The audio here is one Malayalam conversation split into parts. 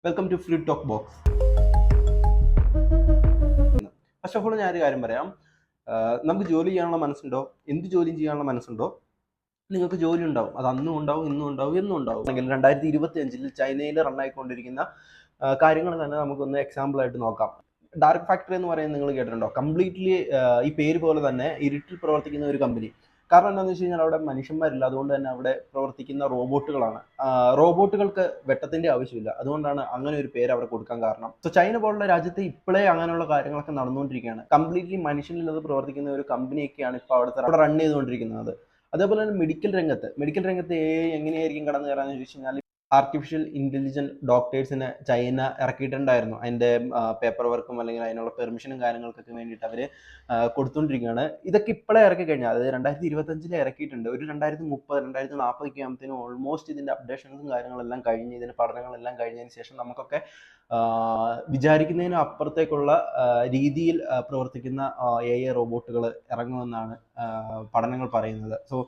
Welcome to free talk box. First of all ഞാനൊരു കാര്യം പറയാം. നമുക്ക് ജോലി ചെയ്യാനുള്ള മനസ്സുണ്ടോ, എന്ത് ജോലിയും ചെയ്യാനുള്ള മനസ്സുണ്ടോ, നിങ്ങൾക്ക് ജോലി ഉണ്ടാവും. അത് അന്നും ഉണ്ടാവും, ഇന്നും ഉണ്ടാവും, എന്നും ഉണ്ടാവും. അല്ലെങ്കിൽ 2025 ചൈനയിൽ റണ്ണായിക്കൊണ്ടിരിക്കുന്ന കാര്യങ്ങൾ തന്നെ നമുക്കൊന്ന് എക്സാമ്പിൾ ആയിട്ട് നോക്കാം. ഡാർക്ക് ഫാക്ടറി എന്ന് പറയുന്നത് നിങ്ങൾ കേട്ടിട്ടുണ്ടോ? കംപ്ലീറ്റ്ലി ഈ പേര് പോലെ തന്നെ ഇരുട്ടിൽ പ്രവർത്തിക്കുന്ന ഒരു കമ്പനി. കാരണം എന്താണെന്ന് വെച്ച് കഴിഞ്ഞാൽ അവിടെ മനുഷ്യന്മാരില്ല, അതുകൊണ്ട് തന്നെ അവിടെ പ്രവർത്തിക്കുന്ന റോബോട്ടുകളാണ്. റോബോട്ടുകൾക്ക് വെട്ടത്തിന്റെ ആവശ്യമില്ല, അതുകൊണ്ടാണ് അങ്ങനെ ഒരു പേര് അവിടെ കൊടുക്കാൻ കാരണം. സോ ചൈന പോലുള്ള രാജ്യത്ത് ഇപ്പോഴേ അങ്ങനെയുള്ള കാര്യങ്ങളൊക്കെ നടന്നുകൊണ്ടിരിക്കുകയാണ്. കംപ്ലീറ്റ്ലി മനുഷ്യനില്ലാതെ പ്രവർത്തിക്കുന്ന ഒരു കമ്പനിയൊക്കെയാണ് ഇപ്പോൾ അവിടെ റൺ ചെയ്തുകൊണ്ടിരിക്കുന്നത്. അതേപോലെ തന്നെ മെഡിക്കൽ രംഗത്ത് എങ്ങനെയായിരിക്കും കടന്നു കയറാന്ന് ചോദിച്ചു കഴിഞ്ഞാൽ ആർട്ടിഫിഷ്യൽ ഇന്റലിജന്റ് ഡോക്ടേഴ്സിനെ ചൈന ഇറക്കിയിട്ടുണ്ടായിരുന്നു. അതിന്റെ പേപ്പർ വർക്കും അല്ലെങ്കിൽ അതിനുള്ള പെർമിഷനും കാര്യങ്ങൾക്കൊക്കെ വേണ്ടിയിട്ട് അവർ കൊടുത്തുകൊണ്ടിരിക്കുകയാണ്. ഇതൊക്കെ ഇപ്പോഴേ ഇറക്കി കഴിഞ്ഞാൽ, അതായത് 2025 ഇറക്കിയിട്ടുണ്ട്. ഒരു 2030 2040 ആകുമ്പോഴത്തേനും ഓൾമോസ്റ്റ് ഇതിന്റെ അപ്ഡേഷൻസും കാര്യങ്ങളെല്ലാം കഴിഞ്ഞ്, ഇതിന്റെ പഠനങ്ങളെല്ലാം കഴിഞ്ഞതിന് ശേഷം നമുക്കൊക്കെ വിചാരിക്കുന്നതിനും അപ്പുറത്തേക്കുള്ള രീതിയിൽ പ്രവർത്തിക്കുന്ന AI റോബോട്ടുകൾ ഇറങ്ങുമെന്നാണ് പഠനങ്ങൾ പറയുന്നത്. സോ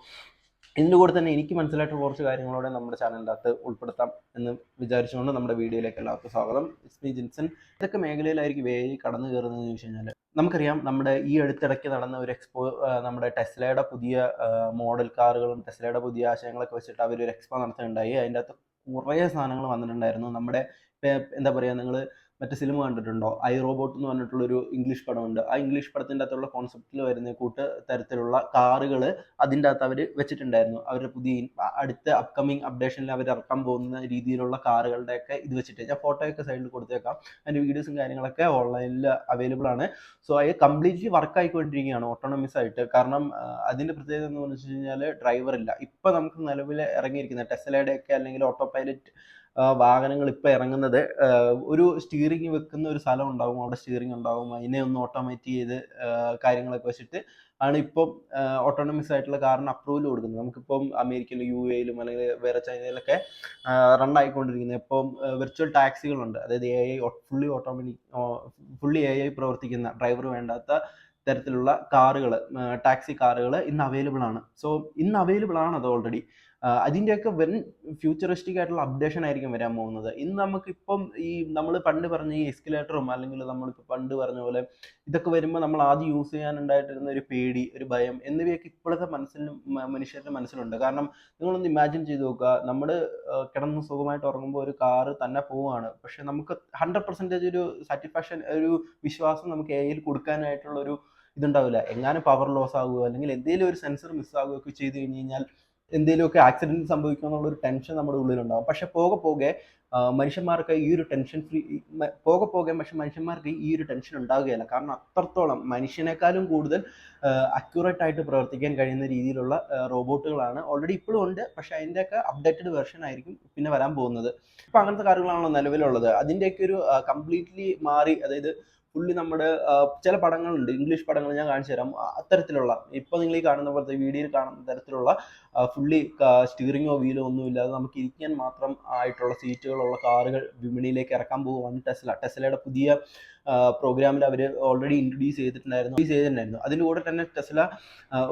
ഇതിൻ്റെ കൂടെ തന്നെ എനിക്ക് മനസ്സിലായിട്ടുള്ള കുറച്ച് കാര്യങ്ങളോടെ നമ്മുടെ ചാനലിൻ്റെ അകത്ത് ഉൾപ്പെടുത്താം എന്ന് വിചാരിച്ചുകൊണ്ട് നമ്മുടെ വീഡിയോയിലേക്ക് എല്ലാവർക്കും സ്വാഗതം. ഇസ്മി ജിൻസൺ. ഇതൊക്കെ മേഖലയിലായിരിക്കും AI കടന്നു കയറുന്നതെന്ന് ചോദിച്ചു കഴിഞ്ഞാൽ, നമുക്കറിയാം നമ്മുടെ ഈ അടുത്തിടയ്ക്ക് നടന്ന ഒരു എക്സ്പോ, നമ്മുടെ ടെസ്ലയുടെ പുതിയ മോഡൽ കാറുകളും ടെസ്ലയുടെ പുതിയ ആശയങ്ങളൊക്കെ വെച്ചിട്ട് അവരൊരു എക്സ്പോ നടത്തുന്നുണ്ടായി. അതിൻ്റെ അകത്ത് കുറേ സാധനങ്ങൾ വന്നിട്ടുണ്ടായിരുന്നു. നമ്മുടെ എന്താ പറയുക, നിങ്ങൾ മറ്റേ സിനിമ കണ്ടിട്ടുണ്ടോ? ഐ റോബോട്ട് എന്ന് പറഞ്ഞിട്ടുള്ളൊരു ഇംഗ്ലീഷ് പടമുണ്ട്. ആ ഇംഗ്ലീഷ് പടത്തിൻ്റെ അകത്തുള്ള കോൺസെപ്റ്റിൽ വരുന്ന തരത്തിലുള്ള കാറുകൾ അതിൻ്റെ അകത്ത് അവർ വെച്ചിട്ടുണ്ടായിരുന്നു. അവരുടെ പുതിയ അടുത്ത അപ്കമിങ് അപ്ഡേഷനിൽ അവർ ഇറക്കാൻ പോകുന്ന രീതിയിലുള്ള കാറുകളുടെയൊക്കെ ഇത് വെച്ചിട്ട് ഞാൻ ഫോട്ടോയൊക്കെ സൈഡിൽ കൊടുത്തേക്കാം. അതിൻ്റെ വീഡിയോസും കാര്യങ്ങളൊക്കെ ഓൺലൈനിൽ അവൈലബിൾ ആണ്. സോ അത് കംപ്ലീറ്റ്ലി വർക്ക് ആയിക്കൊണ്ടിരിക്കുകയാണ് ഓട്ടോണമസ് ആയിട്ട്. കാരണം അതിൻ്റെ പ്രത്യേകത എന്ന് പറഞ്ഞു കഴിഞ്ഞാൽ ഡ്രൈവർ ഇല്ല. ഇപ്പം നമുക്ക് നിലവിൽ ഇറങ്ങിയിരിക്കുന്ന ടെസ്ലയുടെയൊക്കെ അല്ലെങ്കിൽ ഓട്ടോ പൈലറ്റ് വാഹനങ്ങൾ ഇപ്പോൾ ഇറങ്ങുന്നത് ഒരു സ്റ്റിയറിംഗ് വെക്കുന്ന ഒരു സ്ഥലം ഉണ്ടാവും, അവിടെ സ്റ്റിയറിംഗ് ഉണ്ടാവും, അതിനെ ഒന്ന് ഓട്ടോമേറ്റ് ചെയ്ത് കാര്യങ്ങളൊക്കെ വെച്ചിട്ട് ആണ് ഇപ്പം ഓട്ടോണമസ് ആയിട്ടുള്ള കാറിന് അപ്രൂവൽ കൊടുക്കുന്നത്. നമുക്കിപ്പം അമേരിക്കയിലും UAE അല്ലെങ്കിൽ വേറെ ചൈനയിലൊക്കെ റൺ ആയിക്കൊണ്ടിരിക്കുന്നത് ഇപ്പം വിർച്വൽ ടാക്സികളുണ്ട്. അതായത് ഫുള്ളി AI പ്രവർത്തിക്കുന്ന, ഡ്രൈവർ വേണ്ടാത്ത തരത്തിലുള്ള കാറുകൾ, ടാക്സി കാറുകൾ ഇന്ന് അവൈലബിൾ ആണ്. സോ ഇന്ന് അവൈലബിൾ ആണ് അത് ഓൾറെഡി. അതിൻ്റെയൊക്കെ ഫ്യൂച്ചറിസ്റ്റിക് ആയിട്ടുള്ള അപ്ഡേഷൻ ആയിരിക്കും വരാൻ പോകുന്നത്. ഇന്ന് നമുക്കിപ്പം ഈ നമ്മൾ പണ്ട് പറഞ്ഞ ഈ എസ്കലേറ്ററും അല്ലെങ്കിൽ നമ്മളിപ്പോൾ പണ്ട് പറഞ്ഞ പോലെ ഇതൊക്കെ വരുമ്പോൾ നമ്മൾ ആദ്യം യൂസ് ചെയ്യാനുണ്ടായിട്ടിരുന്ന ഒരു പേടി, ഒരു ഭയം എന്നിവയൊക്കെ ഇപ്പോഴത്തെ മനുഷ്യരുടെ മനസ്സിലുണ്ട്. കാരണം നിങ്ങളൊന്ന് ഇമാജിൻ ചെയ്ത് നോക്കുക, നമ്മൾ കിടന്ന് സുഖമായിട്ട് ഉറങ്ങുമ്പോൾ ഒരു കാറ് തന്നെ പോവുകയാണ്. പക്ഷെ നമുക്ക് 100% ഒരു സാറ്റിസ്ഫാക്ഷൻ, ഒരു വിശ്വാസം നമുക്ക് AI കൊടുക്കാനായിട്ടുള്ള ഒരു ഇതുണ്ടാവില്ല. എങ്ങാനും പവർ ലോസ് ആകുകയോ അല്ലെങ്കിൽ എന്തെങ്കിലും ഒരു സെൻസർ മിസ്സാകുകയൊക്കെ ചെയ്ത് കഴിഞ്ഞ് കഴിഞ്ഞാൽ എന്തെങ്കിലുമൊക്കെ ആക്സിഡന്റ് സംഭവിക്കുക എന്നുള്ളൊരു ടെൻഷൻ നമ്മുടെ ഉള്ളിലുണ്ടാകും. പക്ഷെ പോകെ മനുഷ്യന്മാർക്ക് ഈ ഒരു ടെൻഷൻ മനുഷ്യന്മാർക്ക് ഈ ഒരു ടെൻഷൻ ഉണ്ടാകുകയില്ല. കാരണം അത്രത്തോളം മനുഷ്യനേക്കാളും കൂടുതൽ അക്യൂറേറ്റ് ആയിട്ട് പ്രവർത്തിക്കാൻ കഴിയുന്ന രീതിയിലുള്ള റോബോട്ടുകളാണ് ഓൾറെഡി ഇപ്പോഴും ഉണ്ട്. പക്ഷെ അതിൻ്റെയൊക്കെ അപ്ഡേറ്റഡ് വെർഷൻ ആയിരിക്കും പിന്നെ വരാൻ പോകുന്നത്. ഇപ്പം അങ്ങനത്തെ കാര്യങ്ങളാണല്ലോ നിലവിലുള്ളത്. അതിൻ്റെയൊക്കെ ഒരു കംപ്ലീറ്റ്ലി മാറി, അതായത് ഫുള്ളി നമ്മുടെ ചില പടങ്ങളുണ്ട്, ഇംഗ്ലീഷ് പടങ്ങൾ ഞാൻ കാണിച്ചു തരാം. അത്തരത്തിലുള്ള ഇപ്പോൾ നിങ്ങൾ ഈ കാണുന്ന പോലത്തെ വീഡിയോയിൽ കാണുന്ന തരത്തിലുള്ള ഫുള്ളി സ്റ്റിയറിങ്ങോ വീലോ ഒന്നും ഇല്ലാതെ നമുക്ക് ഇരിക്കാൻ മാത്രം ആയിട്ടുള്ള സീറ്റുകളുള്ള കാറുകൾ വിപണിയിലേക്ക് ഇറക്കാൻ പോകുവാണ് ടെസ്ലയുടെ പുതിയ പ്രോഗ്രാമിൽ അവർ ഓൾറെഡി ഇൻട്രൊഡ്യൂസ് ചെയ്തിട്ടുണ്ടായിരുന്നു. അതിൻ്റെ കൂടെ തന്നെ ടെസ്ല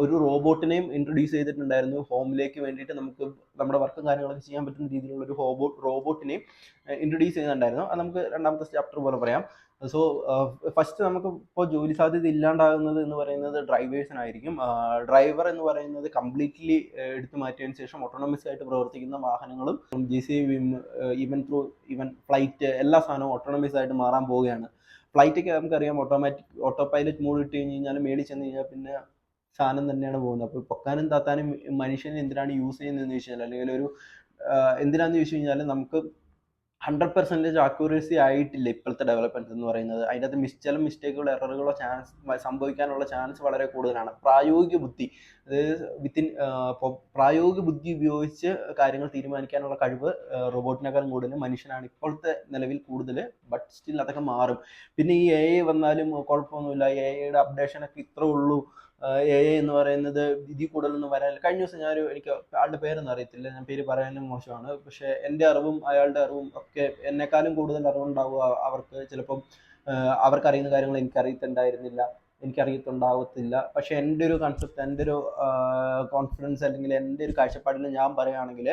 ഒരു റോബോട്ടിനെയും ഇൻട്രൊഡ്യൂസ് ചെയ്തിട്ടുണ്ടായിരുന്നു. ഹോമിലേക്ക് വേണ്ടിയിട്ട് നമുക്ക് നമ്മുടെ വർക്കും കാര്യങ്ങളൊക്കെ ചെയ്യാൻ പറ്റുന്ന രീതിയിലുള്ള ഒരു റോബോട്ടിനെയും ഇൻട്രൊഡ്യൂസ് ചെയ്യുന്നുണ്ടായിരുന്നു. അത് നമുക്ക് രണ്ടാമത്തെ ചാപ്റ്റർ പോലെ പറയാം. സോ ഫസ്റ്റ് നമുക്ക് ഇപ്പോൾ ജോലി സാധ്യത ഇല്ലാണ്ടാകുന്നത് എന്ന് പറയുന്നത് ഡ്രൈവേഴ്സിനായിരിക്കും. ഡ്രൈവർ എന്ന് പറയുന്നത് കംപ്ലീറ്റ്ലി എടുത്തു മാറ്റിയതിന് ശേഷം ഓട്ടോണമസ് ആയിട്ട് പ്രവർത്തിക്കുന്ന വാഹനങ്ങളും GCV, ഈവൻ ഫ്ലൈറ്റ്, എല്ലാ സാധനവും ഓട്ടോണമസ് ആയിട്ട് മാറാൻ പോവുകയാണ്. ഫ്ലൈറ്റൊക്കെ നമുക്കറിയാം ഓട്ടോ പൈലറ്റ് മോഡ് ഇട്ട് കഴിഞ്ഞ് കഴിഞ്ഞാൽ മേടിച്ച് ചെന്ന് കഴിഞ്ഞാൽ പിന്നെ സാധനം തന്നെയാണ് പോകുന്നത്. അപ്പോൾ പൊക്കാനും താത്താനും മനുഷ്യനെ എന്തിനാണ് യൂസ് ചെയ്യുന്നതെന്ന് ചോദിച്ചു കഴിഞ്ഞാൽ, അല്ലെങ്കിൽ ഒരു എന്തിനാന്ന് ചോദിച്ചു കഴിഞ്ഞാൽ, നമുക്ക് 100% അക്യൂറസി ആയിട്ടില്ല ഇപ്പോഴത്തെ ഡെവലപ്മെൻറ്റ്സ് എന്ന് പറയുന്നത്. അതിൻ്റെ അകത്ത് ചില മിസ്റ്റേക്കുകളോ എററുകളോ സംഭവിക്കാനുള്ള ചാൻസ് വളരെ കൂടുതലാണ്. പ്രായോഗിക ബുദ്ധി, അതായത് പ്രായോഗിക ബുദ്ധി ഉപയോഗിച്ച് കാര്യങ്ങൾ തീരുമാനിക്കാനുള്ള കഴിവ് റോബോട്ടിനേക്കാളും കൂടുതൽ മനുഷ്യനാണ് ഇപ്പോഴത്തെ നിലവിൽ കൂടുതൽ. ബട്ട് സ്റ്റിൽ അതൊക്കെ മാറും. പിന്നെ ഈ AI വന്നാലും കുഴപ്പമൊന്നുമില്ല. AIയുടെ അപ്ഡേഷനൊക്കെ ഇത്രേ ഉള്ളൂ. AI എന്ന് പറയുന്നത് ഇതിൽ കൂടുതലൊന്നും വരാനില്ല. കഴിഞ്ഞ ദിവസം എനിക്ക് ആളുടെ പേരൊന്നും അറിയത്തില്ല, ഞാൻ പേര് പറയാനും മോശമാണ്. പക്ഷെ എൻ്റെ അറിവും അയാളുടെ അറിവും ഒക്കെ എന്നെക്കാളും കൂടുതൽ അറിവുണ്ടാവുക അവർക്ക്. ചിലപ്പം അവർക്കറിയുന്ന കാര്യങ്ങൾ എനിക്കറിയത്തുണ്ടാവത്തില്ല. പക്ഷെ എൻ്റെ ഒരു കൺസെപ്റ്റ്, എൻ്റെ ഒരു കോൺഫിഡൻസ് അല്ലെങ്കിൽ എൻ്റെ ഒരു കാഴ്ചപ്പാടിൽ ഞാൻ പറയുകയാണെങ്കിൽ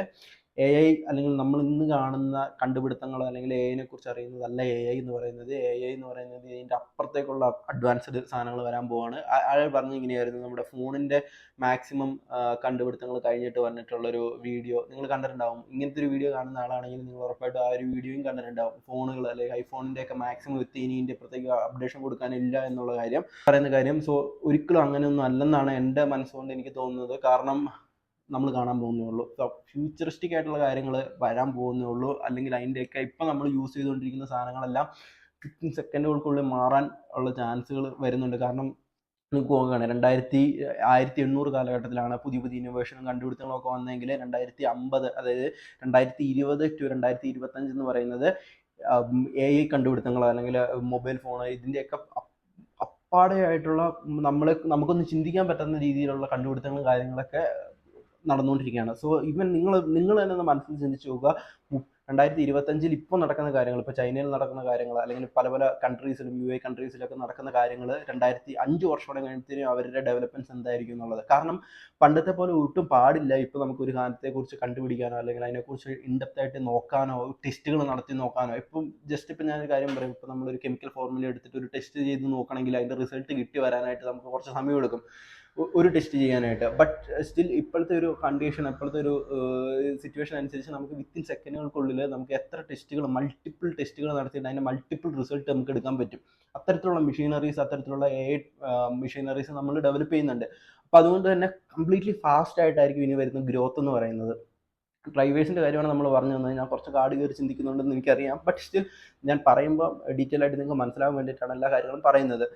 AI അല്ലെങ്കിൽ നമ്മൾ ഇന്ന് കാണുന്ന കണ്ടുപിടുത്തങ്ങളോ അല്ലെങ്കിൽ AI കുറിച്ച് അറിയുന്നതല്ല AI എന്ന് പറയുന്നത്. AI എന്ന് പറയുന്നത് ഇതിൻ്റെ അപ്പുറത്തേക്കുള്ള അഡ്വാൻസ്ഡ് സാധനങ്ങൾ വരാൻ പോവാണ്. അയാൾ പറഞ്ഞു ഇങ്ങനെയായിരുന്നു, നമ്മുടെ ഫോണിൻ്റെ മാക്സിമം കണ്ടുപിടുത്തങ്ങൾ കഴിഞ്ഞിട്ട് വന്നിട്ടുള്ളൊരു വീഡിയോ നിങ്ങൾ കണ്ടിട്ടുണ്ടാവും. ഇങ്ങനത്തെ ഒരു വീഡിയോ കാണുന്ന ആളാണെങ്കിൽ നിങ്ങൾ ഉറപ്പായിട്ടും ആ ഒരു വീഡിയോയും കണ്ടിട്ടുണ്ടാവും. ഫോണുകൾ അല്ലെങ്കിൽ ഐഫോണിൻ്റെയൊക്കെ മാക്സിമം എത്തി, ഇനി ഇതിൻ്റെ അപ്പുറത്തേക്ക് അപ്ഡേഷൻ കൊടുക്കാനില്ല എന്നുള്ള പറയുന്ന കാര്യം. സോ ഒരിക്കലും അങ്ങനെയൊന്നും അല്ലെന്നാണ് എൻ്റെ മനസ്സുകൊണ്ട് എനിക്ക് തോന്നുന്നത്. കാരണം നമ്മൾ കാണാൻ പോകുന്നേ ഉള്ളൂ. ഫ്യൂച്ചറിസ്റ്റിക് ആയിട്ടുള്ള കാര്യങ്ങൾ വരാൻ പോകുന്നേ ഉള്ളൂ. അല്ലെങ്കിൽ അതിൻ്റെയൊക്കെ ഇപ്പം നമ്മൾ യൂസ് ചെയ്തുകൊണ്ടിരിക്കുന്ന സാധനങ്ങളെല്ലാം 15 സെക്കൻഡുകൾക്കുള്ളിൽ മാറാൻ ഉള്ള ചാൻസുകൾ വരുന്നുണ്ട്. കാരണം നിങ്ങൾക്ക് നോക്കുകയാണ് 1800 കാലഘട്ടത്തിലാണ് പുതിയ പുതിയ ഇന്നോവേഷനും കണ്ടുപിടുത്തങ്ങളൊക്കെ വന്നെങ്കിൽ 2050, അതായത് 2020 to 2025 എന്ന് പറയുന്നത് AI കണ്ടുപിടുത്തങ്ങളോ അല്ലെങ്കിൽ മൊബൈൽ ഫോണ് ഇതിൻ്റെയൊക്കെ അപ്പാടെയായിട്ടുള്ള നമുക്കൊന്നും ചിന്തിക്കാൻ പറ്റുന്ന രീതിയിലുള്ള കണ്ടുപിടുത്തങ്ങളും കാര്യങ്ങളൊക്കെ നടന്നുകൊണ്ടിരിക്കുകയാണ്. സോ ഈവൻ നിങ്ങൾ തന്നെ ഒന്ന് മനസ്സിൽ ചിന്തിച്ച് നോക്കുക, 2025 ഇപ്പോൾ നടക്കുന്ന കാര്യങ്ങൾ, ഇപ്പോൾ ചൈനയിൽ നടക്കുന്ന കാര്യങ്ങൾ അല്ലെങ്കിൽ പല പല കൺട്രീസിലും UAE കൺട്രീസിലൊക്കെ നടക്കുന്ന കാര്യങ്ങൾ 5 വർഷത്തോടെ കഴിഞ്ഞിട്ട് അവരുടെ ഡെവലപ്മെൻറ്റ്സ് എന്തായിരിക്കും എന്നുള്ളത്. കാരണം പണ്ടത്തെ പോലെ ഒട്ടും പാടില്ല ഇപ്പോൾ നമുക്കൊരു സാധനത്തെക്കുറിച്ച് കണ്ടുപിടിക്കാനോ അല്ലെങ്കിൽ അതിനെക്കുറിച്ച് ഇൻഡെപ്തായിട്ട് നോക്കാനോ ടെസ്റ്റുകൾ നടത്തി നോക്കാനോ. ഇപ്പം ഞാനൊരു കാര്യം പറയും, ഇപ്പോൾ നമ്മളൊരു കെമിക്കൽ ഫോർമുല എടുത്തിട്ട് ഒരു ടെസ്റ്റ് ചെയ്ത് നോക്കണമെങ്കിൽ അതിൻ്റെ റിസൾട്ട് കിട്ടി വരാനായിട്ട് നമുക്ക് കുറച്ച് സമയം എടുക്കും ഒരു ടെസ്റ്റ് ചെയ്യാനായിട്ട്. ബട്ട് സ്റ്റിൽ ഇപ്പോഴത്തെ ഒരു കണ്ടീഷൻ, ഇപ്പോഴത്തെ ഒരു സിറ്റുവേഷൻ അനുസരിച്ച് നമുക്ക് വിത്തിൻ സെക്കൻഡുകൾക്കുള്ളിൽ നമുക്ക് എത്ര മൾട്ടിപ്പിൾ ടെസ്റ്റുകൾ നടത്തിയിട്ട് അതിൻ്റെ മൾട്ടിപ്പിൾ റിസൾട്ട് നമുക്ക് എടുക്കാൻ പറ്റും. അത്തരത്തിലുള്ള മെഷീനറീസ്, അത്തരത്തിലുള്ള AI മെഷീനറീസ് നമ്മൾ ഡെവലപ്പ് ചെയ്യുന്നുണ്ട്. അപ്പോൾ അതുകൊണ്ട് തന്നെ കംപ്ലീറ്റ്ലി ഫാസ്റ്റ് ആയിട്ടായിരിക്കും ഇനി വരുന്ന ഗ്രോത്ത് എന്ന് പറയുന്നത്. ഡ്രൈവേഴ്സിൻ്റെ കാര്യമാണ് നമ്മൾ പറഞ്ഞു തന്നത്. ഞാൻ കുറച്ച് കാട് കയറി ചിന്തിക്കുന്നുണ്ടെന്ന് എനിക്കറിയാം. ബട്ട് സ്റ്റിൽ ഞാൻ പറയുമ്പോൾ ഡീറ്റെയിൽ ആയിട്ട് നിങ്ങൾക്ക് മനസ്സിലാവാൻ വേണ്ടിയിട്ടാണ് എല്ലാ കാര്യങ്ങളും പറയുന്നത്.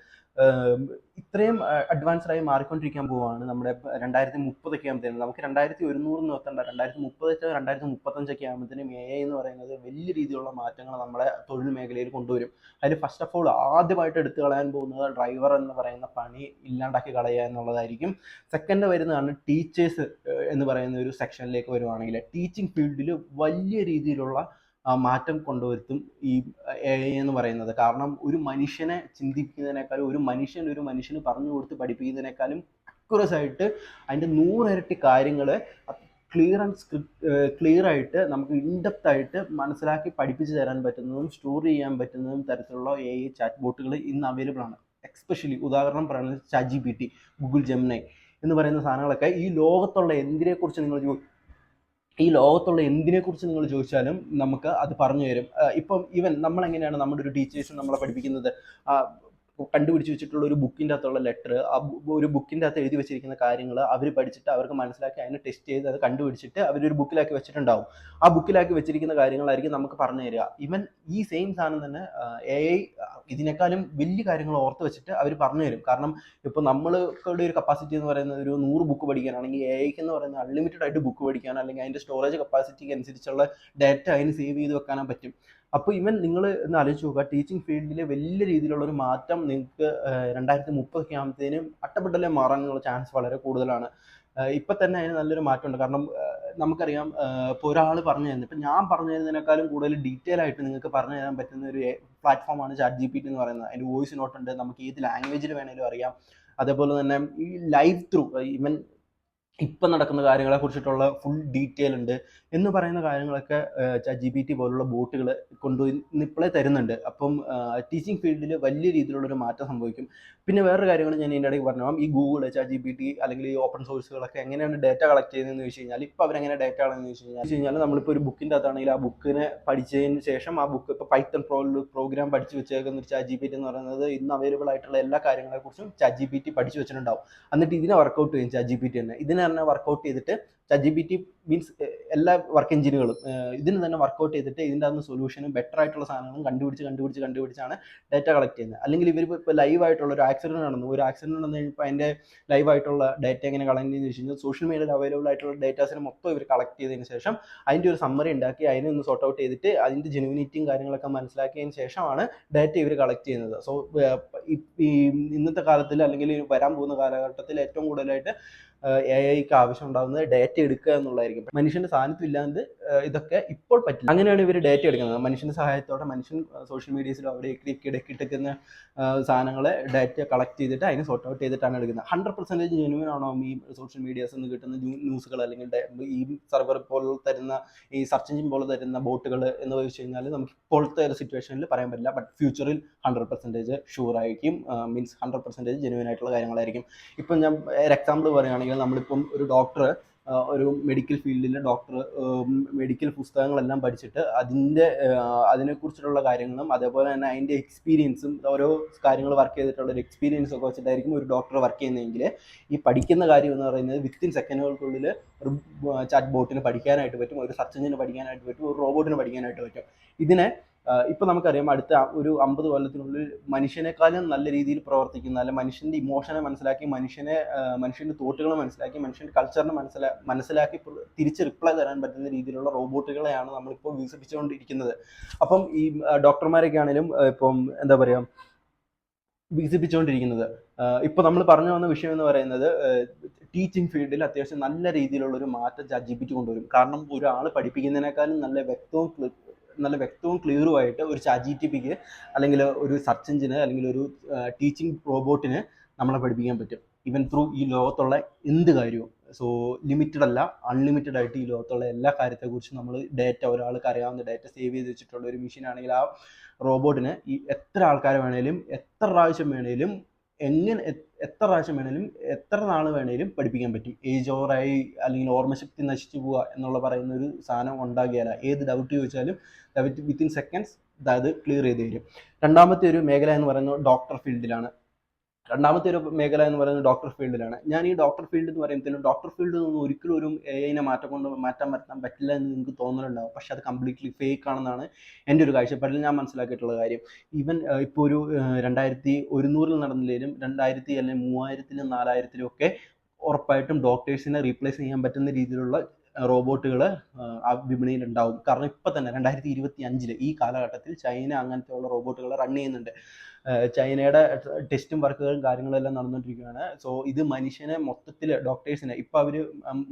ഇത്രയും അഡ്വാൻസ്ഡ് ആയി മാറിക്കൊണ്ടിരിക്കാൻ പോവുകയാണ്. നമ്മുടെ 2030 ആകുമ്പോഴത്തേനും നമുക്ക് 2100 നിർത്തേണ്ട 2030 2035 ആകുമ്പോഴത്തേനും AI എന്ന് പറയുന്നത് വലിയ രീതിയിലുള്ള മാറ്റങ്ങൾ നമ്മുടെ തൊഴിൽ മേഖലയിൽ കൊണ്ടുവരും. അതിൽ ഫസ്റ്റ് ഓഫ് ഓൾ ആദ്യമായിട്ട് എടുത്തു കളയാൻ പോകുന്നത് ഡ്രൈവർ എന്ന് പറയുന്ന പണി ഇല്ലാണ്ടാക്കി കളയുക എന്നുള്ളതായിരിക്കും. സെക്കൻഡ് വരുന്നതാണ് ടീച്ചേഴ്സ് എന്ന് പറയുന്ന ഒരു സെക്ഷനിലേക്ക് വരുവാണെങ്കിൽ ടീച്ചിങ് ഫീൽഡിൽ വലിയ രീതിയിലുള്ള മാറ്റം കൊണ്ടുവരുത്തും ഈ AI എന്ന് പറയുന്നത്. കാരണം ഒരു മനുഷ്യനെ ചിന്തിക്കുന്നതിനേക്കാളും ഒരു മനുഷ്യന് പറഞ്ഞു കൊടുത്ത് പഠിപ്പിക്കുന്നതിനേക്കാളും അക്യുറസ് ആയിട്ട് അതിൻ്റെ 100 ഇരട്ടി കാര്യങ്ങൾ ക്ലിയർ ആയിട്ട് നമുക്ക് ഇൻഡെപ്ത് ആയിട്ട് മനസ്സിലാക്കി പഠിപ്പിച്ച് തരാൻ പറ്റുന്നതും സ്റ്റോർ ചെയ്യാൻ പറ്റുന്നതും തരത്തിലുള്ള AI ചാറ്റ് ബോട്ടുകൾ ഇന്ന് അവൈലബിൾ ആണ്. എക്സ്പെഷ്യലി ഉദാഹരണം പറയുന്നത് ChatGPT, ഗൂഗിൾ ജെമിനി എന്ന് പറയുന്ന സാധനങ്ങളൊക്കെ ഈ ലോകത്തുള്ള എന്തിനെക്കുറിച്ച് നിങ്ങൾ ചോദിച്ചാലും നമുക്ക് അത് പറഞ്ഞു തരും. ഇപ്പം ഈവൻ നമ്മളെങ്ങനെയാണ് നമ്മുടെ ഒരു ടീച്ചേഴ്സും നമ്മളെ പഠിപ്പിക്കുന്നത്, കണ്ടുപിടിച്ച് വെച്ചിട്ടുള്ള ഒരു ബുക്കിൻ്റെ അകത്തുള്ള ലെറ്റർ, ഒരു ബുക്കിൻ്റെ അകത്ത് എഴുതി വെച്ചിരിക്കുന്ന കാര്യങ്ങൾ അവർ പഠിച്ചിട്ട് അവർക്ക് മനസ്സിലാക്കി അതിനെ ടെസ്റ്റ് ചെയ്ത് അത് കണ്ടുപിടിച്ചിട്ട് അവരൊരു ബുക്കിലാക്കി വെച്ചിട്ടുണ്ടാവും. ആ ബുക്കിലാക്കി വെച്ചിരിക്കുന്ന കാര്യങ്ങളായിരിക്കും നമുക്ക് പറഞ്ഞു തരിക. ഈവൻ ഈ സെയിം സാധനം തന്നെ AI ഇതിനേക്കാളും വലിയ കാര്യങ്ങൾ ഓർത്ത് വെച്ചിട്ട് അവർ പറഞ്ഞു തരും. കാരണം ഇപ്പോൾ നമ്മളുടെ ഒരു കപ്പാസിറ്റി എന്ന് പറയുന്നത് ഒരു 100 ബുക്ക് പഠിക്കാനാണെങ്കിൽ AIക്ക് എന്ന് പറയുന്നത് അൺലിമിറ്റഡ് ആയിട്ട് ബുക്ക് പഠിക്കാനോ അല്ലെങ്കിൽ അതിൻ്റെ സ്റ്റോറേജ് കപ്പാസിറ്റിക്ക് അനുസരിച്ചുള്ള ഡാറ്റ അതിന് സേവ് ചെയ്ത് വെക്കാനോ പറ്റും. അപ്പോൾ ഇവൻ നിങ്ങൾ ഒന്ന് ആലോചിച്ച് നോക്കുക, ടീച്ചിങ് ഫീൽഡിൽ വലിയ രീതിയിലുള്ളൊരു മാറ്റം നിങ്ങൾക്ക് 2030 ആകുമ്പോഴത്തേനും അട്ടപ്പെടലേ മാറാനുള്ള ചാൻസ് വളരെ കൂടുതലാണ്. ഇപ്പം തന്നെ അതിന് നല്ലൊരു മാറ്റമുണ്ട്. കാരണം നമുക്കറിയാം, ഇപ്പോൾ ഒരാൾ പറഞ്ഞു തരുന്നത്, ഇപ്പം ഞാൻ പറഞ്ഞു തരുന്നതിനേക്കാളും കൂടുതൽ ഡീറ്റെയിൽ ആയിട്ട് നിങ്ങൾക്ക് പറഞ്ഞു തരാൻ പറ്റുന്ന ഒരു പ്ലാറ്റ്ഫോമാണ് ChatGPT എന്ന് പറയുന്നത്. അതിൻ്റെ വോയിസ് നോട്ട് ഉണ്ട്, നമുക്ക് ഏത് ലാംഗ്വേജിൽ വേണമെങ്കിലും അറിയാം. അതേപോലെ തന്നെ ഈ ലൈവ് ത്രൂ ഈവൻ ഇപ്പം നടക്കുന്ന കാര്യങ്ങളെ കുറിച്ചിട്ടുള്ള ഫുൾ ഡീറ്റെയിൽ ഉണ്ട് എന്ന് പറയുന്ന കാര്യങ്ങളൊക്കെ ChatGPT പോലുള്ള ബോട്ടുകൾ കൊണ്ടുപോയി ഇപ്പോഴേ തരുന്നുണ്ട്. അപ്പം ടീച്ചിങ് ഫീൽഡിൽ വലിയ രീതിയിലുള്ളൊരു മാറ്റം സംഭവിക്കും. പിന്നെ വേറൊരു കാര്യങ്ങൾ ഞാൻ ഇതിൻ്റെ ഇടയ്ക്ക് പറഞ്ഞു, ഈ ഗൂഗിൾ, ChatGPT അല്ലെങ്കിൽ ഈ ഓപ്പൺ സോഴ്സുകളൊക്കെ എങ്ങനെയാണ് ഡാറ്റ കളക്ട് ചെയ്യുന്നതെന്ന് ചോദിച്ചു കഴിഞ്ഞാൽ, ഇപ്പോൾ അവരെങ്ങനെ ഡാറ്റ കളയുന്നതെന്ന് ചോദിച്ചു കഴിഞ്ഞാൽ നമ്മളിപ്പോൾ ഒരു ബുക്കിൻ്റെ അകത്താണെങ്കിൽ ആ ബുക്കിനെ പഠിച്ചതിന് ശേഷം ആ ബുക്ക് ഇപ്പോൾ പൈത്തൺ പ്രോഗ്രാം പഠിച്ച് വെച്ചേക്കുന്ന ഒരു ChatGPT എന്ന് പറയുന്നത് ഇന്ന് അവൈലബിൾ ആയിട്ടുള്ള എല്ലാ കാര്യങ്ങളെക്കുറിച്ചും ChatGPT പഠിച്ച് വെച്ചിട്ടുണ്ടാവും. എന്നിട്ട് ഇതിനെ വർക്കൗട്ട് ചെയ്യും ChatGPT തന്നെ. ഇതിനെ തന്നെ വർക്കൗട്ട് ചെയ്തിട്ട് ChatGPT മീൻസ് എല്ലാ വർക്ക് എഞ്ചിനുകളും ഇതിന് തന്നെ വർക്കൗട്ട് ചെയ്തിട്ട് ഇതിൻ്റെ അകത്ത് സൊല്യൂഷനും ബെറ്റർ ആയിട്ടുള്ള സാധനങ്ങളും കണ്ടുപിടിച്ചാണ് ഡാറ്റ കളക്ട് ചെയ്യുന്നത്. അല്ലെങ്കിൽ ഇവർ ഇപ്പോൾ ലൈവായിട്ടുള്ള ഒരു ആക്സിഡൻറ്റ് നടന്നു കഴിഞ്ഞപ്പോൾ അതിൻ്റെ ലൈവായിട്ടുള്ള ഡാറ്റ എങ്ങനെ കളക്ട് ചെയ്യുന്നത് വെച്ച് കഴിഞ്ഞാൽ സോഷ്യൽ മീഡിയയിൽ അവൈലബിൾ ആയിട്ടുള്ള ഡാറ്റാസിനെ മൊത്തം ഇവർ കളക്ട് ചെയ്തതിന് ശേഷം അതിൻ്റെ ഒരു സമ്മറി ഉണ്ടാക്കി അതിനെ ഒന്ന് സോർട്ട് ഔട്ട് ചെയ്തിട്ട് അതിൻ്റെ ജെനുവിനിറ്റിയും കാര്യങ്ങളൊക്കെ മനസ്സിലാക്കിയതിന് ശേഷമാണ് ഡാറ്റ ഇവർ കളക്ട് ചെയ്യുന്നത്. സോ ഈ ഇന്നത്തെ കാലത്തിൽ അല്ലെങ്കിൽ വരാൻ പോകുന്ന കാലഘട്ടത്തിൽ ഏറ്റവും കൂടുതലായിട്ട് AI ആവശ്യം ഉണ്ടാകുന്നത് ഡേറ്റ എടുക്കുക എന്നുള്ളതായിരിക്കും. മനുഷ്യന്റെ സാന്നിധ്യം ഇല്ലാണ്ട് ഇതൊക്കെ ഇപ്പോൾ പറ്റില്ല. അങ്ങനെയാണ് ഇവർ ഡേറ്റ എടുക്കുന്നത്. മനുഷ്യന്റെ സഹായത്തോടെ മനുഷ്യൻ സോഷ്യൽ മീഡിയസിലും അവിടെ ഇടയ്ക്കിട്ടുന്ന സാധനങ്ങളെ ഡേറ്റ കളക്ട് ചെയ്തിട്ട് അതിനെ സോർട്ട് ഔട്ട് ചെയ്തിട്ടാണ് എടുക്കുന്നത്. 100% ജെന്യുവൻ ആണോ ഈ സോഷ്യൽ മീഡിയാസ് നിന്ന് കിട്ടുന്ന ന്യൂസുകൾ അല്ലെങ്കിൽ ഈ സർവർ പോലെ തരുന്ന ഈ സെർച്ച് എഞ്ചിൻ പോലെ തരുന്ന ബോട്ടുകൾ എന്ന് ചോദിച്ചു കഴിഞ്ഞാൽ നമുക്ക് ഇപ്പോഴത്തെ ഒരു സിറ്റുവേഷനിൽ പറയാൻ പറ്റില്ല. ബട്ട് ഫ്യൂച്ചറിൽ 100% ഷുവർ ആയിരിക്കും. മീൻസ് 100% ജെന്യുവൻ ആയിട്ടുള്ള കാര്യങ്ങളായിരിക്കും. ഇപ്പം ഞാൻ ഒരു എക്സാമ്പിൾ പറയുകയാണെങ്കിൽ, നമ്മളിപ്പം ഒരു ഡോക്ടർ ഒരു മെഡിക്കൽ ഫീൽഡിലെ ഡോക്ടർ മെഡിക്കൽ പുസ്തകങ്ങളെല്ലാം പഠിച്ചിട്ട് അതിനെക്കുറിച്ചിട്ടുള്ള കാര്യങ്ങളും അതേപോലെ തന്നെ അതിൻ്റെ എക്സ്പീരിയൻസും ഓരോ കാര്യങ്ങൾ വർക്ക് ചെയ്തിട്ടുള്ള ഒരു എക്സ്പീരിയൻസ് ഒക്കെ വെച്ചിട്ടായിരിക്കും ഒരു ഡോക്ടർ വർക്ക് ചെയ്യുന്നതെങ്കിൽ ഈ പഠിക്കുന്ന കാര്യം എന്ന് പറയുന്നത് വിത്തിൻ സെക്കൻഡുകൾക്കുള്ളിൽ ഒരു ചാറ്റ് ബോട്ടിന് പഠിക്കാനായിട്ട് പറ്റും, ഒരു സെർച്ച് എഞ്ചിന് പഠിക്കാനായിട്ട് പറ്റും, ഒരു റോബോട്ടിന് പഠിക്കാനായിട്ട് പറ്റും. ഇതിനെ ഇപ്പം നമുക്കറിയാം അടുത്ത ഒരു 50 കൊല്ലത്തിനുള്ളിൽ മനുഷ്യനേക്കാളും നല്ല രീതിയിൽ പ്രവർത്തിക്കുന്ന, അല്ലെ മനുഷ്യൻ്റെ ഇമോഷനെ മനസ്സിലാക്കി, മനുഷ്യൻ്റെ തോട്ടുകൾ മനസ്സിലാക്കി, മനുഷ്യൻ്റെ കൾച്ചറിനെ മനസ്സിലാക്കി തിരിച്ച് റിപ്ലൈ തരാൻ പറ്റുന്ന രീതിയിലുള്ള റോബോട്ടുകളെയാണ് നമ്മളിപ്പോൾ വികസിപ്പിച്ചുകൊണ്ടിരിക്കുന്നത്. അപ്പം ഈ ഡോക്ടർമാരൊക്കെ ആണെങ്കിലും ഇപ്പം എന്താ പറയുക വികസിപ്പിച്ചുകൊണ്ടിരിക്കുന്നത്. ഇപ്പോൾ നമ്മൾ പറഞ്ഞു വന്ന വിഷയം എന്ന് പറയുന്നത് ടീച്ചിങ് ഫീൽഡിൽ അത്യാവശ്യം നല്ല രീതിയിലുള്ള ഒരു മാറ്റം ChatGPT കൊണ്ടുവരും. കാരണം ഒരാൾ പഠിപ്പിക്കുന്നതിനേക്കാളും നല്ല വ്യക്തവും ക്ലിയറുമായിട്ട് ഒരു ChatGPTക്ക് അല്ലെങ്കിൽ ഒരു സെർച്ച് എഞ്ചിന് അല്ലെങ്കിൽ ഒരു ടീച്ചിങ് റോബോട്ടിന് നമ്മളെ പഠിപ്പിക്കാൻ പറ്റും. ഈവൻ ത്രൂ ഈ ലോകത്തുള്ള എന്ത് കാര്യവും. സോ ലിമിറ്റഡ് അല്ല, അൺലിമിറ്റഡ് ആയിട്ട് ഈ ലോകത്തുള്ള എല്ലാ കാര്യത്തെക്കുറിച്ചും നമ്മൾ ഒരാൾക്ക് അറിയാവുന്ന ഡേറ്റ സേവ് ചെയ്ത് വെച്ചിട്ടുള്ള ഒരു മെഷീൻ ആണെങ്കിൽ ആ റോബോട്ടിന് ഈ എത്ര ആൾക്കാരെ വേണേലും എത്ര പ്രാവശ്യം വേണേലും എത്ര നാൾ വേണേലും പഠിപ്പിക്കാൻ പറ്റും. ഏജ് ഓവറായി അല്ലെങ്കിൽ ഓർമ്മശക്തി നശിച്ചു പോവുക എന്നുള്ള പറയുന്ന ഒരു സാധനം ഉണ്ടാകിയാല. ഏത് ഡൗട്ട് ചോദിച്ചാലും വിത്തിൻ സെക്കൻഡ്സ് അത് ക്ലിയർ ചെയ്ത് തരും. രണ്ടാമത്തെ ഒരു മേഖല എന്ന് പറയുന്നത് ഡോക്ടർ ഫീൽഡിലാണ്. ഞാൻ ഈ ഡോക്ടർ ഫീൽഡ് എന്ന് പറയുമ്പോഴത്തേനും ഡോക്ടർ ഫീൽഡിൽ നിന്ന് ഒരിക്കലും ഒരു AI-നെ മാറ്റാൻ പറ്റില്ല എന്ന് നിങ്ങൾക്ക് തോന്നലുണ്ടാവും. പക്ഷെ അത് കംപ്ലീറ്റ്ലി ഫേക്ക് ആണെന്നാണ് എൻ്റെ ഒരു കാഴ്ചപ്പാടിൽ ഞാൻ മനസ്സിലാക്കിയിട്ടുള്ള കാര്യം. ഈവൻ ഇപ്പോൾ ഒരു 2100 നടന്നില്ലെങ്കിലും 2000 അല്ലെങ്കിൽ 3000-ലും 4000-ലും ഒക്കെ ഉറപ്പായിട്ടും ഡോക്ടേഴ്സിനെ റീപ്ലേസ് ചെയ്യാൻ പറ്റുന്ന രീതിയിലുള്ള റോബോട്ടുകൾ ആ വിപണിയിൽ ഉണ്ടാവും. കാരണം ഇപ്പം തന്നെ 2025 ഈ കാലഘട്ടത്തിൽ ചൈന അങ്ങനത്തെയുള്ള റോബോട്ടുകൾ റൺ ചെയ്യുന്നുണ്ട്. ചൈനയുടെ ടെസ്റ്റും വർക്കുകളും കാര്യങ്ങളെല്ലാം നടന്നുകൊണ്ടിരിക്കുകയാണ്. സോ ഇത് മനുഷ്യനെ മൊത്തത്തിൽ ഡോക്ടേഴ്സിനെ ഇപ്പോൾ അവർ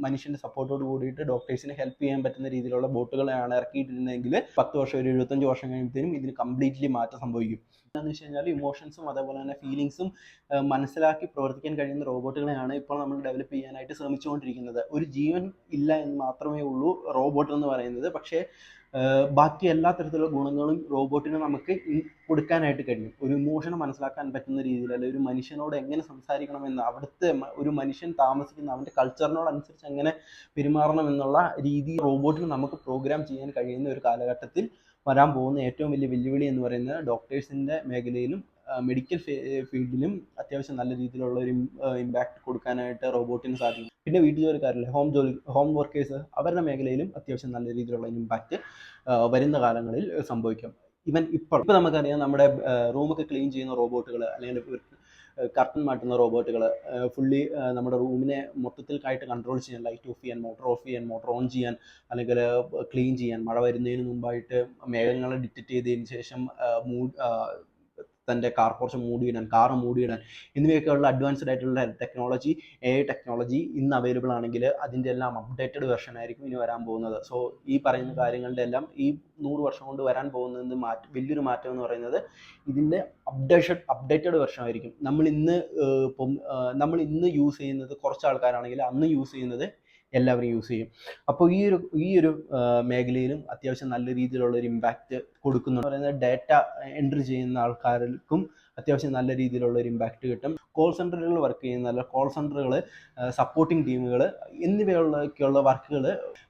മനുഷ്യൻ്റെ സപ്പോർട്ടോട് കൂടിയിട്ട് ഡോക്ടേഴ്സിനെ ഹെൽപ്പ് ചെയ്യാൻ പറ്റുന്ന രീതിയിലുള്ള ബോട്ടുകളെയാണ് ഇറക്കിയിട്ടിരുന്നതെങ്കിൽ 10 വർഷം ഒരു 25 വർഷം കഴിയുമ്പോഴത്തേനും ഇതിന് കംപ്ലീറ്റ്ലി മാറ്റം സംഭവിക്കും. എന്താണെന്ന് വെച്ച് കഴിഞ്ഞാൽ ഇമോഷൻസും അതേപോലെ തന്നെ ഫീലിങ്സും മനസ്സിലാക്കി പ്രവർത്തിക്കാൻ കഴിയുന്ന റോബോട്ടുകളെയാണ് ഇപ്പോൾ നമ്മൾ ഡെവലപ്പ് ചെയ്യാനായിട്ട് ശ്രമിച്ചുകൊണ്ടിരിക്കുന്നത്. ഒരു ജീവൻ ഇല്ല എന്ന് മാത്രമേ ഉള്ളൂ റോബോട്ട് എന്ന് പറയുന്നത്. പക്ഷേ ബാക്കി എല്ലാ തരത്തിലുള്ള ഗുണങ്ങളും റോബോട്ടിന് നമുക്ക് കൊടുക്കാനായിട്ട് കഴിയും. ഒരു ഇമോഷനെ മനസ്സിലാക്കാൻ പറ്റുന്ന രീതിയിൽ, അല്ലെങ്കിൽ ഒരു മനുഷ്യനോട് എങ്ങനെ സംസാരിക്കണമെന്ന്, അവിടുത്തെ ഒരു മനുഷ്യൻ താമസിക്കുന്ന അവൻ്റെ കൾച്ചറിനോടനുസരിച്ച് എങ്ങനെ പെരുമാറണം എന്നുള്ള രീതി റോബോട്ടിന് നമുക്ക് പ്രോഗ്രാം ചെയ്യാൻ കഴിയുന്ന ഒരു കാലഘട്ടത്തിൽ വരാൻ പോകുന്ന ഏറ്റവും വലിയ വെല്ലുവിളി എന്ന് പറയുന്നത് ഡോക്ടേഴ്സിൻ്റെ മേഖലയിലും മെഡിക്കൽ ഫീൽഡിലും അത്യാവശ്യം നല്ല രീതിയിലുള്ള ഒരു ഇമ്പാക്റ്റ് കൊടുക്കാനായിട്ട് റോബോട്ടിന് സാധിക്കും. പിന്നെ വീട്ടുജോലിക്കാരില്ലേ, ഹോം വർക്കേഴ്സ്, അവരുടെ മേഖലയിലും അത്യാവശ്യം നല്ല രീതിയിലുള്ള ഇമ്പാക്റ്റ് വരുന്ന കാലങ്ങളിൽ സംഭവിക്കും. ഇപ്പോൾ നമുക്കറിയാം, നമ്മുടെ റൂമൊക്കെ ക്ലീൻ ചെയ്യുന്ന റോബോട്ടുകൾ, അല്ലെങ്കിൽ കർട്ടൻ മാറ്റുന്ന റോബോട്ടുകൾ, ഫുള്ളി നമ്മുടെ റൂമിനെ മൊത്തത്തിലായിട്ട് കൺട്രോൾ ചെയ്യാൻ, ലൈറ്റ് ഓഫ് ചെയ്യാൻ, മോട്ടർ ഓൺ ചെയ്യാൻ, അല്ലെങ്കിൽ ക്ലീൻ ചെയ്യാൻ, മഴ വരുന്നതിന് മുമ്പായിട്ട് മേഘങ്ങളെ ഡിറ്റക്റ്റ് ചെയ്തതിന് ശേഷം തൻ്റെ കാർ മൂടിയിടാൻ എന്നിവയൊക്കെയുള്ള അഡ്വാൻസ്ഡ് ആയിട്ടുള്ള ടെക്നോളജി, AI ടെക്നോളജി ഇന്ന് അവൈലബിൾ ആണെങ്കിൽ അതിൻ്റെ എല്ലാം അപ്ഡേറ്റഡ് വെർഷൻ ആയിരിക്കും ഇനി വരാൻ പോകുന്നത്. സോ ഈ പറയുന്ന കാര്യങ്ങളുടെ എല്ലാം ഈ 100 വർഷം കൊണ്ട് വരാൻ പോകുന്നത് വലിയൊരു മാറ്റം എന്ന് പറയുന്നത് ഇതിൻ്റെ അപ്ഡേറ്റഡ് വെർഷൻ ആയിരിക്കും. നമ്മൾ ഇന്ന് യൂസ് ചെയ്യുന്നത് കുറച്ച് ആൾക്കാരാണെങ്കിൽ അന്ന് യൂസ് ചെയ്യുന്നത് എല്ലാവരും യൂസ് ചെയ്യും. അപ്പോൾ ഈ ഒരു മേഖലയിലും അത്യാവശ്യം നല്ല രീതിയിലുള്ള ഒരു ഇമ്പാക്റ്റ് കൊടുക്കുന്നുണ്ട്. പറയുന്നത് ഡേറ്റ എൻട്രി ചെയ്യുന്ന ആൾക്കാർക്കും അത്യാവശ്യം നല്ല രീതിയിലുള്ള ഒരു ഇമ്പാക്റ്റ് കിട്ടും. കോൾ സെൻറ്ററുകൾ വർക്ക് ചെയ്യുന്ന കോൾ സെൻറ്ററുകൾ, സപ്പോർട്ടിംഗ് ടീമുകൾ എന്നിവയൊക്കെയുള്ള വർക്കുകൾ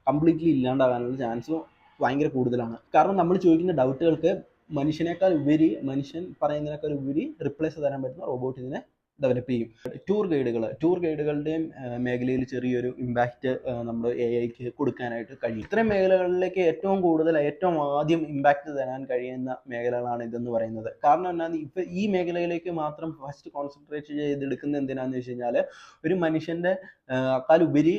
കംപ്ലീറ്റ്ലി ഇല്ലാണ്ടാകാനുള്ള ചാൻസ് ഭയങ്കര കൂടുതലാണ്. കാരണം നമ്മൾ ചോദിക്കുന്ന ഡൗട്ടുകൾക്ക് മനുഷ്യൻ പറയുന്നതിനേക്കാൾ ഉപരി റിപ്ലേസ് തരാൻ പറ്റുന്ന റോബോട്ട് ഇതിനെ ഡെവലപ്പ് ചെയ്യും. ടൂർ ഗൈഡുകളുടെയും മേഖലയിൽ ചെറിയൊരു ഇമ്പാക്റ്റ് നമ്മൾ AI-ക്ക് കൊടുക്കാനായിട്ട് കഴിയും. ഇത്തരം മേഖലകളിലേക്ക് ഏറ്റവും ആദ്യം ഇമ്പാക്റ്റ് തരാൻ കഴിയുന്ന മേഖലകളാണ് ഇതെന്ന് പറയുന്നത്. കാരണം എന്നാന്ന് ഇപ്പം ഈ മേഖലയിലേക്ക് മാത്രം ഫസ്റ്റ് കോൺസെൻട്രേറ്റ് ചെയ്തെടുക്കുന്നത് എന്തിനാന്ന് വെച്ച് കഴിഞ്ഞാൽ ഒരു മനുഷ്യൻ്റെ ക്കാളുപരി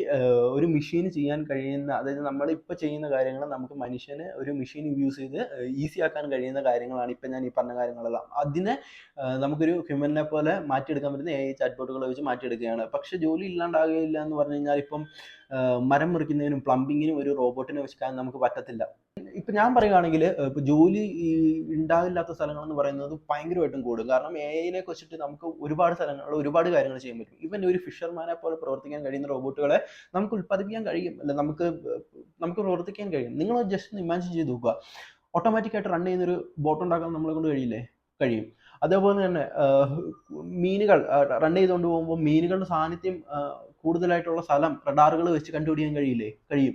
ഒരു മെഷീന് ചെയ്യാൻ കഴിയുന്ന, അതായത് നമ്മളിപ്പോൾ ചെയ്യുന്ന കാര്യങ്ങൾ നമുക്ക് മനുഷ്യന് ഒരു മെഷീൻ യൂസ് ചെയ്ത് ഈസി ആക്കാൻ കഴിയുന്ന കാര്യങ്ങളാണ് ഇപ്പം ഞാൻ ഈ പറഞ്ഞ കാര്യങ്ങളെല്ലാം. അതിനെ നമുക്കൊരു ഹ്യൂമനെ പോലെ മാറ്റിയെടുക്കാൻ മാറ്റിയെടുക്കാൻ പറ്റുന്ന AI ചാറ്റ് ബോട്ടുകളെ വെച്ച് മാറ്റിയെടുക്കുകയാണ്. പക്ഷെ ജോലി ഇല്ലാണ്ടാകുകയില്ല എന്ന് പറഞ്ഞു കഴിഞ്ഞാൽ ഇപ്പം മരം മുറിക്കുന്നതിനും പ്ലംബിങ്ങിനും ഒരു റോബോട്ടിനെ വെക്കാൻ നമുക്ക് പറ്റത്തില്ല. ഇപ്പം ഞാൻ പറയുകയാണെങ്കിൽ ഇപ്പോൾ ജോലി ഉണ്ടാവില്ലാത്ത സ്ഥലങ്ങൾ എന്ന് പറയുന്നത് ഭയങ്കരമായിട്ടും കൂടും. കാരണം AI വെച്ചിട്ട് നമുക്ക് ഒരുപാട് സ്ഥലങ്ങളിൽ ഒരുപാട് കാര്യങ്ങൾ ചെയ്യാൻ പറ്റും. ഈവൻ ഒരു ഫിഷർമാനെ പോലെ പ്രവർത്തിക്കാൻ കഴിയുന്ന റോബോട്ടുകളെ നമുക്ക് ഉൽപ്പാദിപ്പിക്കാൻ കഴിയും, അല്ല നമുക്ക് പ്രവർത്തിക്കാൻ കഴിയും. നിങ്ങൾ ജസ്റ്റ് ഇമാജിൻ ചെയ്ത് നോക്കുക, ഓട്ടോമാറ്റിക്കായിട്ട് റൺ ചെയ്യുന്നൊരു ബോട്ട് ഉണ്ടാക്കാൻ നമ്മളെ കൊണ്ട് കഴിയില്ലേ? കഴിയും. അതേപോലെ തന്നെ മീനുകൾ റൺ ചെയ്തുകൊണ്ട് പോകുമ്പോൾ മീനുകളുടെ സാന്നിധ്യം കൂടുതലായിട്ടുള്ള സ്ഥലം റഡാറുകൾ വെച്ച് കണ്ടുപിടിക്കാൻ കഴിയില്ലേ? കഴിയും.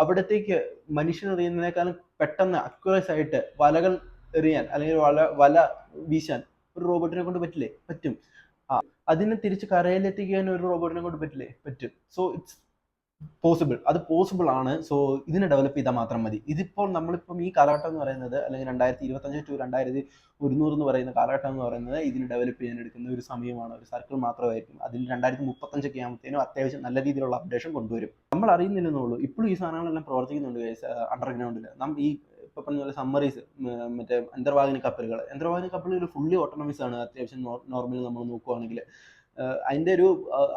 അവിടത്തേക്ക് മനുഷ്യൻ എറിയുന്നതിനേക്കാളും പെട്ടെന്ന് അക്യുറസ് ആയിട്ട് വലകൾ എറിയാൻ അല്ലെങ്കിൽ വല വീശാൻ ഒരു റോബോട്ടിനെ കൊണ്ട് പറ്റില്ലേ? പറ്റും. അതിനെ തിരിച്ച് കരയിലെത്തിക്കാൻ ഒരു റോബോട്ടിനെ കൊണ്ട് പറ്റില്ലേ? പറ്റും. So it's possible. അത് പോസിബിൾ ആണ്. സോ ഇതിനെ ഡെവലപ്പ് ചെയ്താൽ മാത്രം മതി. ഇതിപ്പോൾ നമ്മളിപ്പം ഈ കാലഘട്ടം എന്ന് പറയുന്നത്, അല്ലെങ്കിൽ 2025 to 2100 എന്ന് പറയുന്ന കാലഘട്ടം എന്ന് പറയുന്നത് ഇതിന് ഡെവലപ്പ് ചെയ്യാൻ എടുക്കുന്ന ഒരു സമയമാണ്. ഒരു സർക്കിൾ മാത്രമായിരിക്കും. അതിൽ 2035 ആകുമ്പോഴത്തേനും അത്യാവശ്യം നല്ല രീതിയിലുള്ള അപ്ഡേഷൻ കൊണ്ടുവരും. നമ്മൾ അറിയുന്നില്ലെന്നുള്ളൂ. ഇപ്പോഴും ഈ സാധനങ്ങളെല്ലാം പ്രവർത്തിക്കുന്നുണ്ട് അണ്ടർഗ്രൗണ്ടിൽ. ഈ ഇപ്പൊ പറഞ്ഞ പോലെ സബ്മറീൻസ്, മറ്റേ അന്തർവാഹിനി കപ്പലുകൾ ഫുള്ളി ഓട്ടോണമസ് ആണ്. അത്യാവശ്യം നോർമലി നമ്മൾ നോക്കുവാണെങ്കിൽ അതിൻ്റെ ഒരു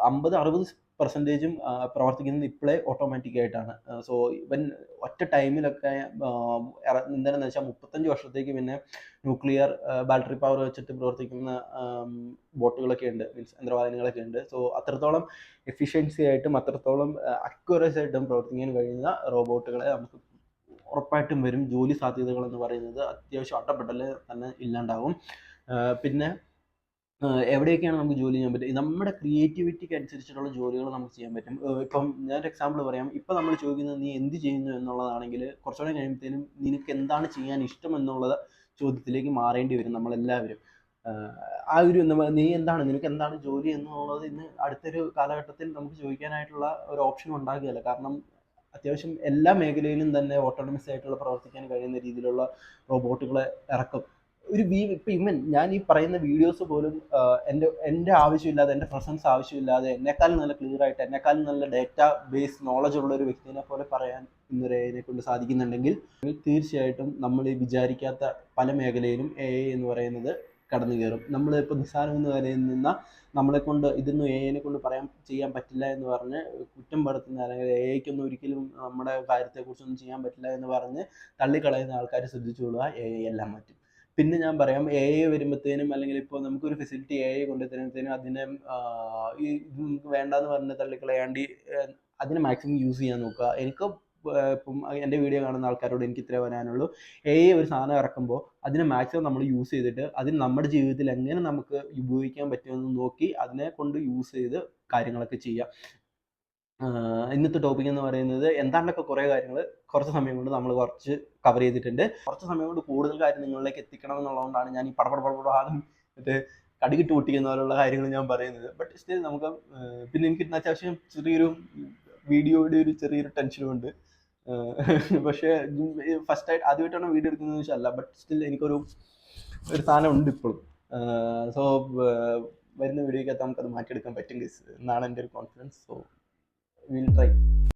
50-60% പ്രവർത്തിക്കുന്നത് ഇപ്പോഴേ ഓട്ടോമാറ്റിക് ആയിട്ടാണ്. സോ ഇവൻ ഒറ്റ ടൈമിലൊക്കെ എന്താണെന്ന് വെച്ചാൽ 35 വർഷത്തേക്ക് പിന്നെ ന്യൂക്ലിയർ ബാറ്ററി പവർ വെച്ചിട്ട് പ്രവർത്തിക്കുന്ന ബോട്ടുകളൊക്കെ ഉണ്ട്, മീൻസ് യന്ത്രവാഹിനികളൊക്കെ ഉണ്ട്. സോ അത്രത്തോളം എഫിഷ്യൻസി ആയിട്ടും അത്രത്തോളം അക്യുറസി ആയിട്ടും പ്രവർത്തിക്കാൻ കഴിയുന്ന റോബോട്ടുകളെ നമുക്ക് ഉറപ്പായിട്ടും വരും. ജോലി സാധ്യതകൾ എന്ന് പറയുന്നത് അത്യാവശ്യം അട്ടപ്പെടൽ തന്നെ ഇല്ലാണ്ടാവും. പിന്നെ എവിടെയൊക്കെയാണ് നമുക്ക് ജോലി ചെയ്യാൻ പറ്റും? നമ്മുടെ ക്രിയേറ്റിവിറ്റിക്ക് അനുസരിച്ചിട്ടുള്ള ജോലികൾ നമുക്ക് ചെയ്യാൻ പറ്റും. ഇപ്പം ഞാനൊരു എക്സാമ്പിൾ പറയാം. ഇപ്പം നമ്മൾ ചോദിക്കുന്നത് നീ എന്ത് ചെയ്യുന്നു എന്നുള്ളതാണെങ്കിൽ കുറച്ചുകൂടെ കഴിയുമ്പോഴത്തേനും നിനക്ക് എന്താണ് ചെയ്യാൻ ഇഷ്ടം എന്നുള്ള ചോദ്യത്തിലേക്ക് മാറേണ്ടി വരും നമ്മളെല്ലാവരും. ആ ഒരു നിനക്ക് എന്താണ് ജോലി എന്നുള്ളത് ഇന്ന് അടുത്തൊരു കാലഘട്ടത്തിൽ നമുക്ക് ചോദിക്കാനായിട്ടുള്ള ഒരു ഓപ്ഷൻ ഉണ്ടാകുകയില്ല. കാരണം അത്യാവശ്യം എല്ലാ മേഖലയിലും തന്നെ ഓട്ടോണമസ് ആയിട്ടുള്ള പ്രവർത്തിക്കാൻ കഴിയുന്ന രീതിയിലുള്ള റോബോട്ടുകളെ ഇറക്കും. ഇപ്പം ഇവൻ ഞാൻ ഈ പറയുന്ന വീഡിയോസ് പോലും എൻ്റെ ആവശ്യമില്ലാതെ, എൻ്റെ പ്രസൻസ് ആവശ്യമില്ലാതെ, എന്നെക്കാളും നല്ല ക്ലിയർ ആയിട്ട്, എന്നെക്കാളും നല്ല ഡേറ്റാ ബേസ് നോളജ് ഉള്ള ഒരു വ്യക്തിനെ പോലെ പറയാൻ ഇന്നൊരു AI കൊണ്ട് സാധിക്കുന്നുണ്ടെങ്കിൽ തീർച്ചയായിട്ടും നമ്മൾ ഈ വിചാരിക്കാത്ത പല മേഖലയിലും AI എന്ന് പറയുന്നത് കടന്നു കയറും. നമ്മളിപ്പോൾ നിസ്സാരം എന്ന് പറയുന്ന നമ്മളെ കൊണ്ട് ഇതൊന്നും AI കൊണ്ട് ചെയ്യാൻ പറ്റില്ല എന്ന് പറഞ്ഞ് കുറ്റം പടുത്തുന്ന, അല്ലെങ്കിൽ AIക്കൊന്നും ഒരിക്കലും നമ്മുടെ കാര്യത്തെക്കുറിച്ചൊന്നും ചെയ്യാൻ പറ്റില്ല എന്ന് പറഞ്ഞ് തള്ളിക്കളയുന്ന ആൾക്കാർ ശ്രദ്ധിച്ചുകൊള്ളുക, AI എല്ലാം മാറ്റും. പിന്നെ ഞാൻ പറയാം, AI വരുമ്പോഴത്തേനും, അല്ലെങ്കിൽ ഇപ്പോൾ നമുക്കൊരു ഫെസിലിറ്റി AI കൊണ്ടുതരുമ്പോഴത്തേനും അതിനെ വേണ്ടാന്ന് പറഞ്ഞ് തള്ളിക്കളയാണ്ട് അതിനെ മാക്സിമം യൂസ് ചെയ്യാൻ നോക്കുക. ഇപ്പം എൻ്റെ വീഡിയോ കാണുന്ന ആൾക്കാരോട് എനിക്ക് ഇത്രേ പറയാനുള്ളൂ. AI ഒരു സാധനം ഇറക്കുമ്പോൾ അതിനെ മാക്സിമം നമ്മൾ യൂസ് ചെയ്തിട്ട് അതിന് നമ്മുടെ ജീവിതത്തിൽ എങ്ങനെ നമുക്ക് ഉപയോഗിക്കാൻ പറ്റുമെന്ന് നോക്കി അതിനെ കൊണ്ട് യൂസ് ചെയ്ത് കാര്യങ്ങളൊക്കെ ചെയ്യുക. ഇന്നത്തെ ടോപ്പിക് എന്ന് പറയുന്നത് എന്താണ്ടൊക്കെ കുറേ കാര്യങ്ങൾ കുറച്ച് സമയം കൊണ്ട് നമ്മൾ കുറച്ച് കവർ ചെയ്തിട്ടുണ്ട്. കുറച്ച് സമയം കൊണ്ട് കൂടുതൽ കാര്യം നിങ്ങളിലേക്ക് എത്തിക്കണം എന്നുള്ളതുകൊണ്ടാണ് ഞാൻ ഈ പടപടപടാകും മറ്റേ കടുകിട്ട് പൊട്ടിക്കുന്ന പോലുള്ള കാര്യങ്ങൾ ഞാൻ പറയുന്നത്. ബട്ട് സ്റ്റിൽ നമുക്ക് പിന്നെ എനിക്ക് അത്യാവശ്യം ചെറിയൊരു വീഡിയോയുടെ ഒരു ചെറിയൊരു ടെൻഷനുമുണ്ട്. പക്ഷേ ഫസ്റ്റായിട്ട് ആദ്യമായിട്ടാണ് വീഡിയോ എടുക്കുന്നത് വെച്ചാൽ, ബട്ട് സ്റ്റിൽ എനിക്കൊരു സാധനം ഉണ്ട് ഇപ്പോഴും. സോ വരുന്ന വീഡിയോക്കകത്ത് നമുക്കത് മാറ്റിയെടുക്കാൻ പറ്റും എന്നാണ് എൻ്റെ ഒരു കോൺഫിഡൻസ്. So we'll try.